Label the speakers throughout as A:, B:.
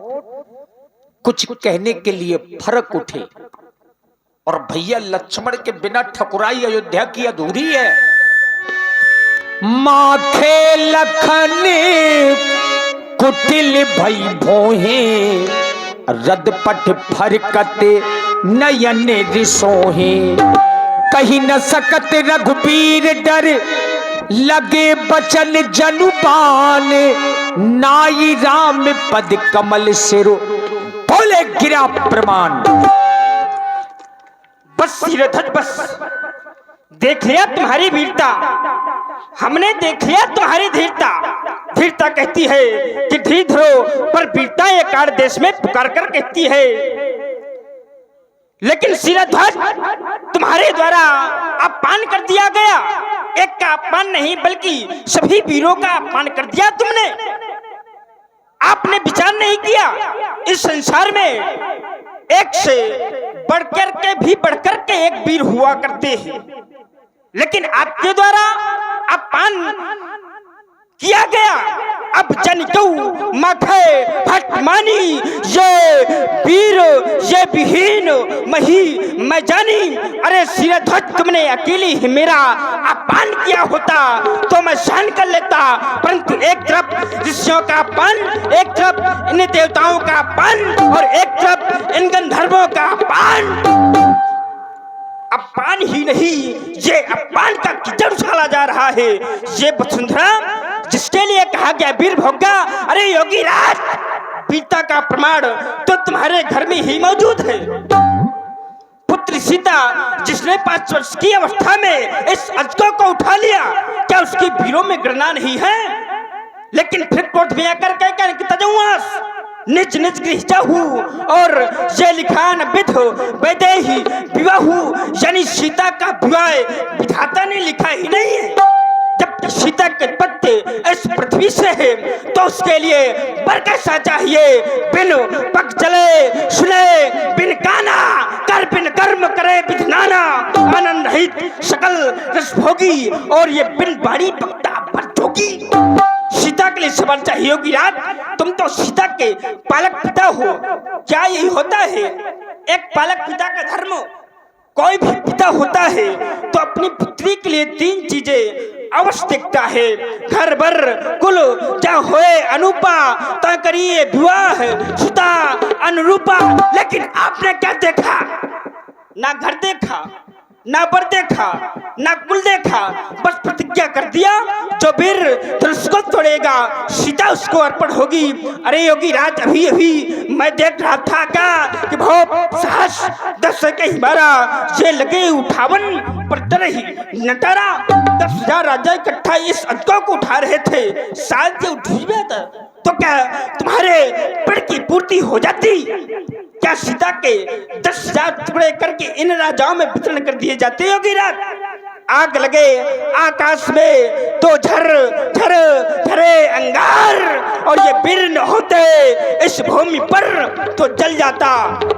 A: कुछ कहने के लिए फर्क उठे और भैया लक्ष्मण के बिना ठकुराई अयोध्या की अधूरी है। माखे लखन कुटिल भई भोहे रदपट फरकत नयन रिसोहे कहीं न सकत रघुबीर डर लगे बचन जनुबान नाई राम पद कमल सिरो बोले गिरा प्रमाण।
B: बस सिरधत बस देख लिया तुम्हारी वीरता, हमने देख लिया तुम्हारी धीरता। धीरता कहती है कि धीर धरो, पर वीरता ये कार देश में पुकार कर कहती है। लेकिन सिरध्वज तुम्हारे द्वारा अपमान कर दिया गया। एक का अपमान नहीं बल्कि सभी वीरों का अपमान कर दिया तुमने। आपने विचार नहीं किया इस संसार में एक से बढ़कर के भी बढ़कर के एक वीर हुआ करते हैं, लेकिन आपके द्वारा अपमान किया गया। अब जन क्यों मखे भटमानी ये वीर ये विहीन मही मैं जानी। अरे सिरध्वज तुमने अकेली ही मेरा अपमान किया होता तो मैं सहन कर लेता, परंतु एक तरफ ऋषियों का अपमान, एक तरफ इन देवताओं का अपमान और एक तरफ इन गंधर्वों का अपमान। अपमान ही नहीं, ये अपमान का कीचड़ उछाला जा रहा है। ये वसुंधरा जिसके लिए कहा गया वीर भोगा, अरे योगी राज वीरता का प्रमाण तो तुम्हारे घर में ही मौजूद है। पुत्री सीता जिसने 5 वर्ष की अवस्था में इस अजगर को उठा लिया, क्या उसकी वीरों में गणना नहीं है? लेकिन फिर कोर्ट में आकर कहकर निज निज गृह जाहू और ये लिखान विधो वैदेही विवाहू, यानी सीता का विवाह विधाता ने लिखा ही नहीं है। जब सीता के पत्ते इस पृथ्वी से है तो उसके लिए वर कैसा चाहिए? बिन पग चले सुने बिन काना कर बिन कर्म करे विधनाना आनंद रहित सकल रस भोगी और ये बिन बाड़ी पकता पर जोगी। सीता के लिए सवाल चाहिए होगी रात, तुम तो सीता के पालक पिता हो। क्या यही होता है एक पालक पिता का धर्म? कोई भी पिता होता है तो अपनी पुत्री के लिए 3 चीजें अवश्य देखता है, घर बर कुल क्या होए अनुपा ता करिए विवाह सुता अनुरूपा। लेकिन आपने क्या देखा? ना घर देखा, ना बर देखा, ना कुल देखा, बस प्रतिज्ञा कर दिया जो वीर धनुष को तोड़ेगा सीता उसको अर्पण होगी। अरे योगी राज अभी अभी मैं देख रहा था का कि बहुत साहस 10 के हिमारा ये लगे उठावन पर तरही नटारा 10,000 राजा इकट्ठा इस अजगर को उठा रहे थे। शायद ये उठ था तो क्या तुम्हारे पेड़ की पूर्ति हो जाती? क्या सीता के 10,000 टुकड़े करके इन राजाओं में वितरण कर दिए जाते होगी रात? आग लगे आकाश में तो झर झर झरे अंगार और ये वीर न होते इस भूमि पर तो जल जाता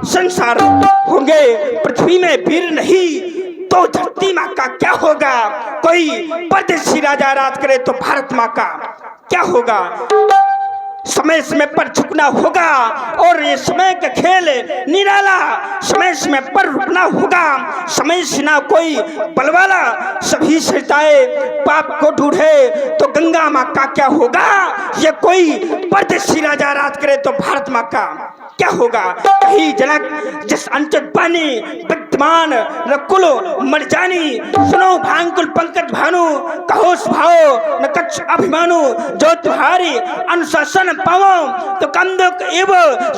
B: संसार। होंगे पृथ्वी में वीर नहीं तो धरती माँ का क्या होगा? कोई परदेशी राजा राज करे तो भारत माँ का क्या होगा? समय समय पर झुकना होगा और ये समय का खेल निराला, समय समय पर रुकना होगा। समय से ना कोई बलवाला सभी सरिताएं पाप को ढूंढे तो गंगा माँ का क्या होगा? ये कोई परदेशी राजा राज करे तो भारत माँ का क्या होगा? कहीं जनक जिस अंचल पानी विद्यमान नकुल मरजानी सुनो भांकुल पंकज भानु कहो भाव न कच्छ अभिमानु जो तुम्हारी अनुशासन पाओ तो कंदक एव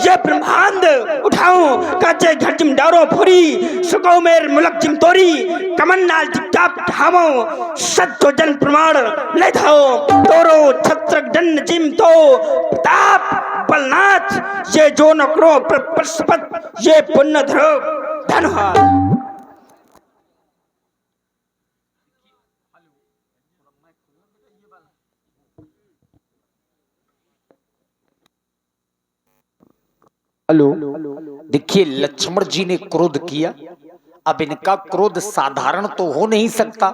B: ये ब्रह्मांड उठाओ काचे घटिम डारो फुरी सुको मेर मुलक जिम तोरी कमन्नाल जिप्ताप ठामो सत्तो जन प्रमाण ले धाओ तोरो छत्रक दंड जिम तो प्रताप बलनाथ ये जो नकरो प्रस्पत ये पुण्य धरो धनहार।
A: हेलो, देखिए लक्ष्मण जी ने क्रोध किया। अब इनका क्रोध साधारण तो हो नहीं सकता।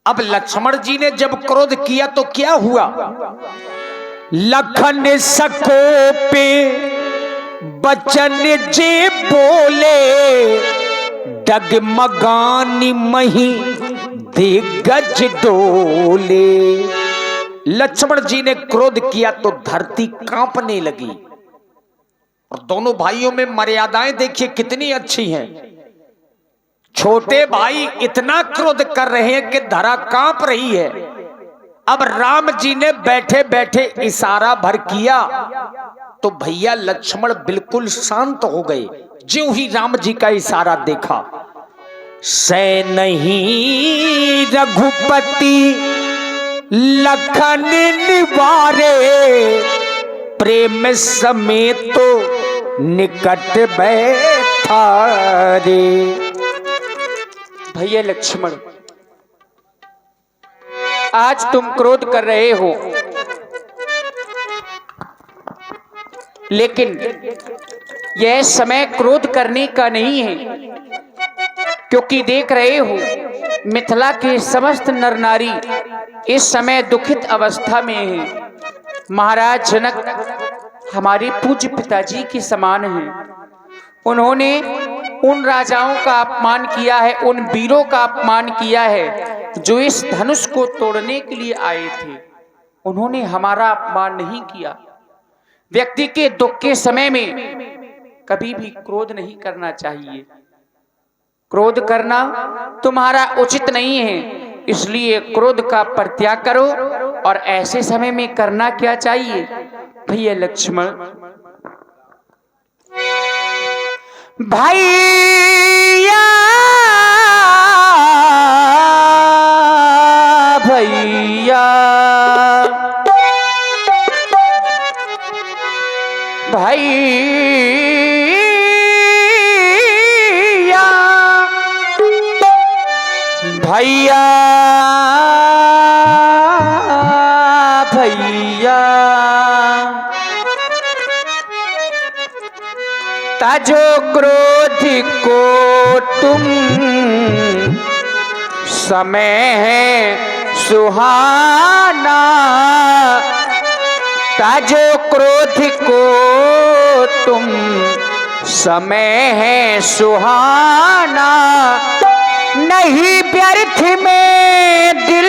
A: अब लक्ष्मण जी ने जब क्रोध किया तो क्या हुआ? लखन सको पे बचन जे बोले डगमगानी मही दिग्गज डोले। लक्ष्मण जी ने क्रोध किया तो धरती कांपने लगी। और दोनों भाइयों में मर्यादाएं देखिए कितनी अच्छी हैं। छोटे भाई इतना क्रोध कर रहे हैं कि धरा कांप रही है। अब राम जी ने बैठे बैठे इशारा भर किया तो भैया लक्ष्मण बिल्कुल शांत हो गए। ज्यों ही राम जी का इशारा देखा, सै नहीं रघुपति लखन निवारे, प्रेम समेत तो निकट बैठा रे।
B: भैया लक्ष्मण, आज तुम क्रोध कर रहे हो, लेकिन यह समय क्रोध करने का नहीं है, क्योंकि देख रहे हो मिथिला के समस्त नर नारी इस समय दुखित अवस्था में है। महाराज जनक हमारे पूज्य पिताजी के समान हैं। उन्होंने उन राजाओं का अपमान किया है, उन वीरों का अपमान किया है जो इस धनुष को तोड़ने के लिए आए थे। उन्होंने हमारा अपमान नहीं किया। व्यक्ति के दुख के समय में कभी भी क्रोध नहीं करना चाहिए। क्रोध करना तुम्हारा उचित नहीं है, इसलिए क्रोध का परित्याग करो। और ऐसे समय में करना क्या चाहिए भैया लक्ष्मण? भैया भैया भैया भैया भैया, ताजो क्रोध को तुम समय है सुहाना, ताजो क्रोध को तुम समय है सुहाना, नहीं व्यर्थ में दिल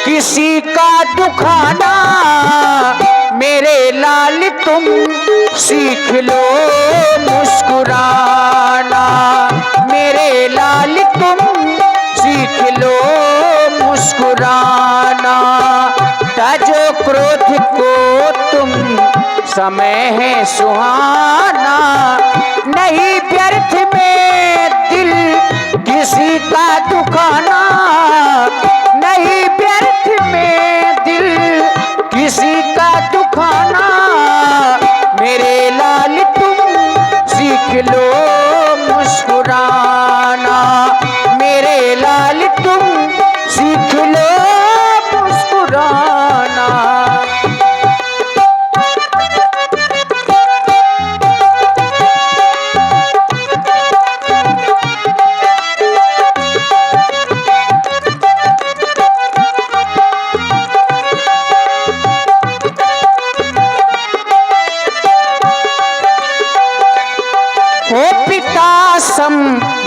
B: किसी का दुखाना, मेरे लाल तुम सीख लो मुस्कुराना, मेरे लाल तुम सीख लो मुस्कुराना, ताजो क्रोध को तुम समय है सुहाना, नहीं व्यर्थ में दिल किसी का दुखाना, नहीं व्यर्थ में दिल किसी का दुखाना, मेरे लाल तुम सीख लो मुस्कुराना, मेरे लाल तुम सीख लो मुस्कुराना।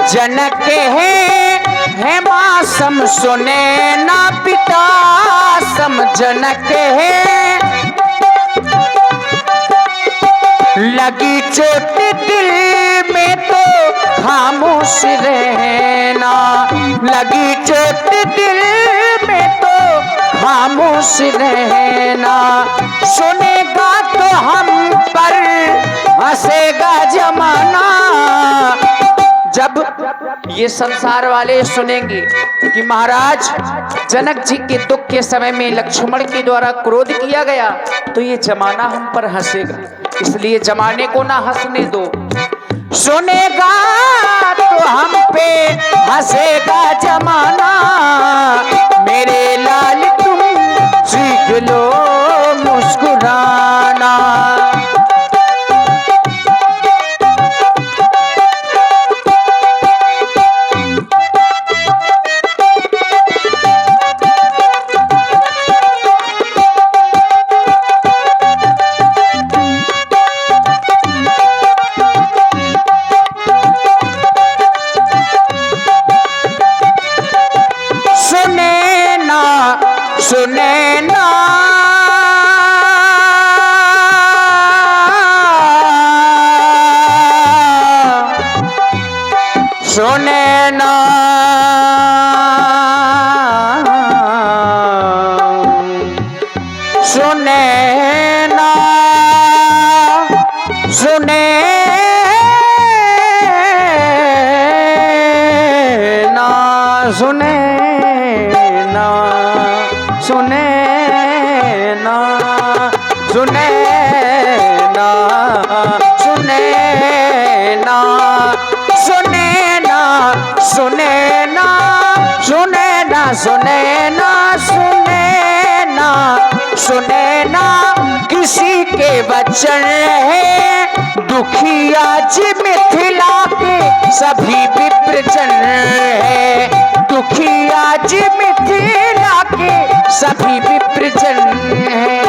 B: जनक है माँ सम सुने ना पिता सम जनक है, लगी चोट दिल में तो खामोश रहना, लगी चोट दिल में तो खामोश रहना, सुनेगा तो हम पर हंसेगा जमाना, जब ये संसार वाले सुनेंगे कि महाराज जनक जी के दुख के समय में लक्ष्मण के द्वारा क्रोध किया गया, तो ये जमाना हम पर हंसेगा, इसलिए जमाने को ना हंसने दो। सुनेगा तो हम पे हंसेगा जमाना, मेरे लाल तुम सीख लो मुस्कुराना।
A: सुने ना सुने ना सुने ना सुने ना सुने ना सुने ना सुने ना सुने ना सुने ना सुने ना सुने ना सुने ना सुने ना किसी के वचन है दुखिया जी मिथिला के सभी विप्रजन है दुखिया जी मिथिला के सभी विप्रजन है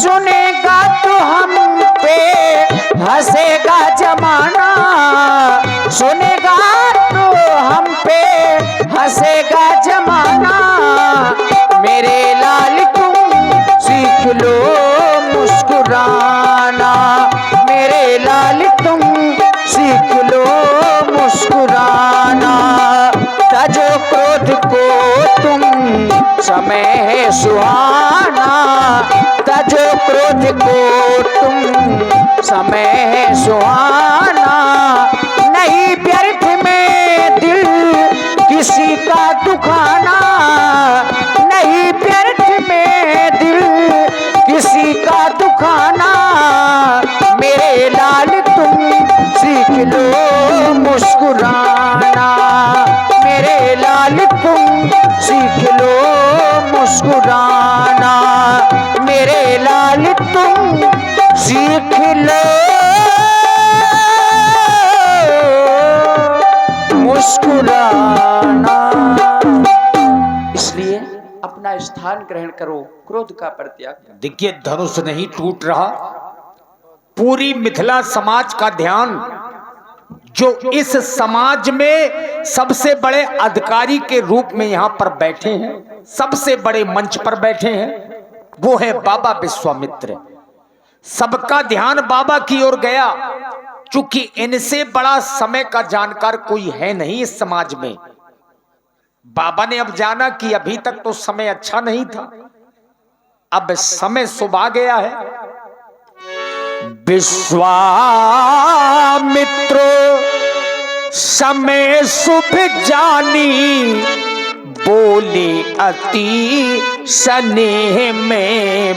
A: सुनेगा तो हम पे हंसेगा जमाना सुनेगा तो हम पे हंसेगा जमाना मेरे लाल तुम सीख लो मुस्कुराना मेरे लाल तुम सीख लो मुस्कुराना तजो क्रोध को तुम समय है सुहाना तजो क्रोध को तुम समय है सुहाना नहीं व्यर्थ में दिल किसी का दुखाना नहीं व्यर्थ में दिल किसी का दुखाना मेरे लाल तुम सीख लो मुस्कुराना मेरे लाल तुम सीख लो मुस्कुराना मेरे लाल तुम सीख लो मुस्कुराना इसलिए अपना स्थान ग्रहण करो क्रोध का परित्याग देखिए धनुष नहीं टूट रहा पूरी मिथिला समाज का ध्यान जो इस समाज में सबसे बड़े अधिकारी के रूप में यहां पर बैठे हैं सबसे बड़े मंच पर बैठे हैं वो है बाबा विश्वामित्र सबका ध्यान बाबा की ओर गया चूंकि इनसे बड़ा समय का जानकार कोई है नहीं इस समाज में बाबा ने अब जाना कि अभी तक तो समय अच्छा नहीं था अब समय शुभ आ गया है विश्वामित्र समय शुभ जानी बोले अति स्नेह में